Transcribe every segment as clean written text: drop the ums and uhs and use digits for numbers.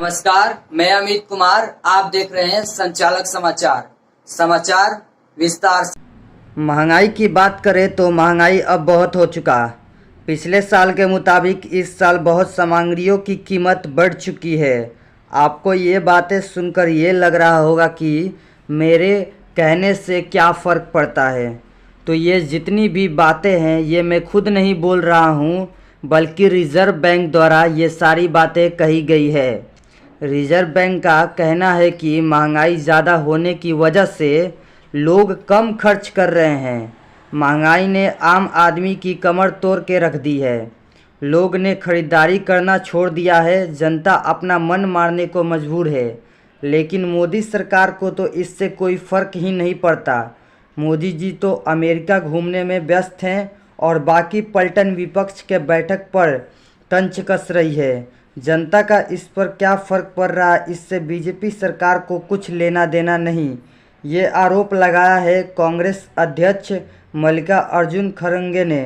नमस्कार, मैं अमित कुमार। आप देख रहे हैं संचालक समाचार विस्तार से। महंगाई की बात करें तो महंगाई अब बहुत हो चुका। पिछले साल के मुताबिक इस साल बहुत सामग्रियों की कीमत बढ़ चुकी है। आपको ये बातें सुनकर ये लग रहा होगा कि मेरे कहने से क्या फ़र्क पड़ता है। तो ये जितनी भी बातें हैं ये मैं खुद नहीं बोल रहा हूँ, बल्कि रिज़र्व बैंक द्वारा ये सारी बातें कही गई है। रिज़र्व बैंक का कहना है कि महंगाई ज़्यादा होने की वजह से लोग कम खर्च कर रहे हैं। महंगाई ने आम आदमी की कमर तोड़ के रख दी है। लोग ने खरीदारी करना छोड़ दिया है। जनता अपना मन मारने को मजबूर है। लेकिन मोदी सरकार को तो इससे कोई फ़र्क ही नहीं पड़ता। मोदी जी तो अमेरिका घूमने में व्यस्त हैं और बाकी पलटन विपक्ष के बैठक पर तंज कस रही है। जनता का इस पर क्या फ़र्क पड़ रहा है, इससे बीजेपी सरकार को कुछ लेना देना नहीं। ये आरोप लगाया है कांग्रेस अध्यक्ष मल्लिकार्जुन खड़गे ने।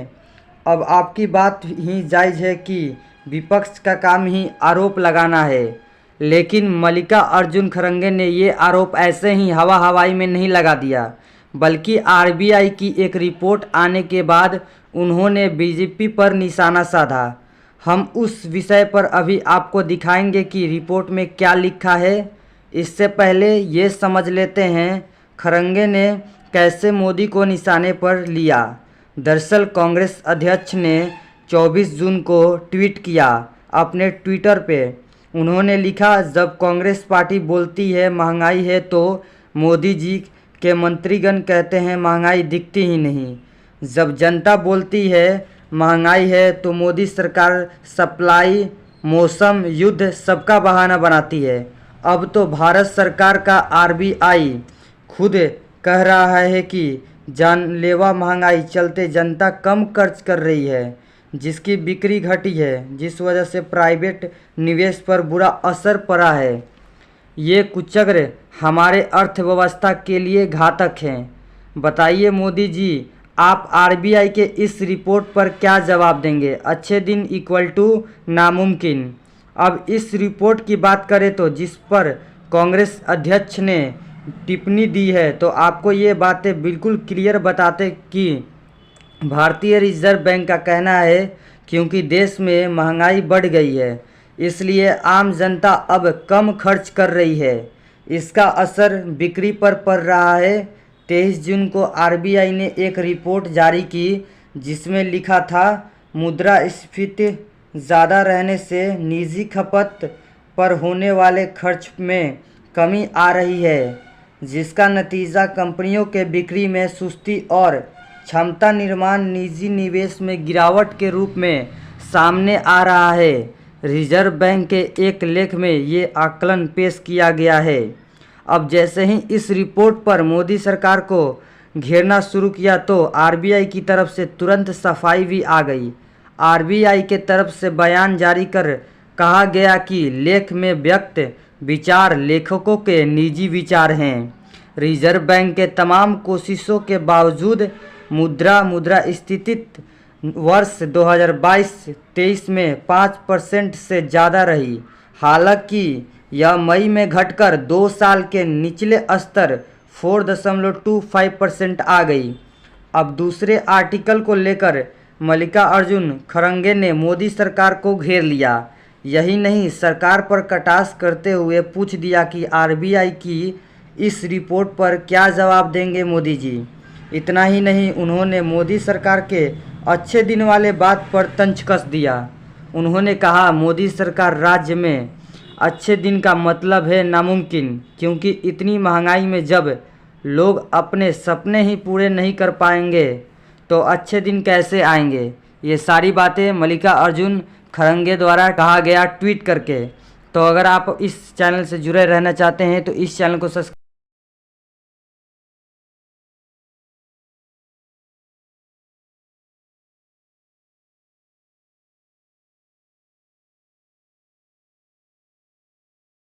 अब आपकी बात ही जायज़ है कि विपक्ष का काम ही आरोप लगाना है, लेकिन मल्लिकार्जुन खड़गे ने ये आरोप ऐसे ही हवाई में नहीं लगा दिया, बल्कि आरबीआई की एक रिपोर्ट आने के बाद उन्होंने बीजेपी पर निशाना साधा। हम उस विषय पर अभी आपको दिखाएंगे कि रिपोर्ट में क्या लिखा है। इससे पहले ये समझ लेते हैं खड़गे ने कैसे मोदी को निशाने पर लिया। दरअसल कांग्रेस अध्यक्ष ने 24 जून को ट्वीट किया अपने ट्विटर पे। उन्होंने लिखा, जब कांग्रेस पार्टी बोलती है महंगाई है तो मोदी जी के मंत्रीगण कहते हैं महंगाई दिखती ही नहीं। जब जनता बोलती है महंगाई है तो मोदी सरकार सप्लाई, मौसम, युद्ध सबका बहाना बनाती है। अब तो भारत सरकार का आरबीआई खुद कह रहा है कि जानलेवा महंगाई चलते जनता कम खर्च कर रही है, जिसकी बिक्री घटी है, जिस वजह से प्राइवेट निवेश पर बुरा असर पड़ा है। ये कुचक्र हमारे अर्थव्यवस्था के लिए घातक हैं। बताइए मोदी जी, आप आरबीआई के इस रिपोर्ट पर क्या जवाब देंगे? अच्छे दिन इक्वल टू नामुमकिन। अब इस रिपोर्ट की बात करें तो जिस पर कांग्रेस अध्यक्ष ने टिप्पणी दी है, तो आपको ये बातें बिल्कुल क्लियर बताते कि भारतीय रिजर्व बैंक का कहना है क्योंकि देश में महंगाई बढ़ गई है, इसलिए आम जनता अब कम खर्च कर रही है। इसका असर बिक्री पर पड़ रहा है। 23 जून को आरबीआई ने एक रिपोर्ट जारी की जिसमें लिखा था मुद्रास्फीति ज़्यादा रहने से निजी खपत पर होने वाले खर्च में कमी आ रही है, जिसका नतीजा कंपनियों के बिक्री में सुस्ती और क्षमता निर्माण निजी निवेश में गिरावट के रूप में सामने आ रहा है। रिजर्व बैंक के एक लेख में ये आकलन पेश किया गया है। अब जैसे ही इस रिपोर्ट पर मोदी सरकार को घेरना शुरू किया तो आरबीआई की तरफ से तुरंत सफाई भी आ गई। आरबीआई के तरफ से बयान जारी कर कहा गया कि लेख में व्यक्त विचार लेखकों के निजी विचार हैं। रिजर्व बैंक के तमाम कोशिशों के बावजूद मुद्रास्फीति वर्ष 2022-23 में 5% से ज़्यादा रही। हालांकि यह मई में घटकर 2 साल के निचले स्तर 4.25% आ गई। अब दूसरे आर्टिकल को लेकर मल्लिकार्जुन खड़गे ने मोदी सरकार को घेर लिया। यही नहीं, सरकार पर कटाक्ष करते हुए पूछ दिया कि आरबीआई की इस रिपोर्ट पर क्या जवाब देंगे मोदी जी। इतना ही नहीं, उन्होंने मोदी सरकार के अच्छे दिन वाले बात पर तंज कस दिया। उन्होंने कहा मोदी सरकार राज्य में अच्छे दिन का मतलब है नामुमकिन, क्योंकि इतनी महंगाई में जब लोग अपने सपने ही पूरे नहीं कर पाएंगे तो अच्छे दिन कैसे आएंगे। ये सारी बातें मल्लिकार्जुन खड़गे द्वारा कहा गया ट्वीट करके। तो अगर आप इस चैनल से जुड़े रहना चाहते हैं तो इस चैनल को सब्सक्राइब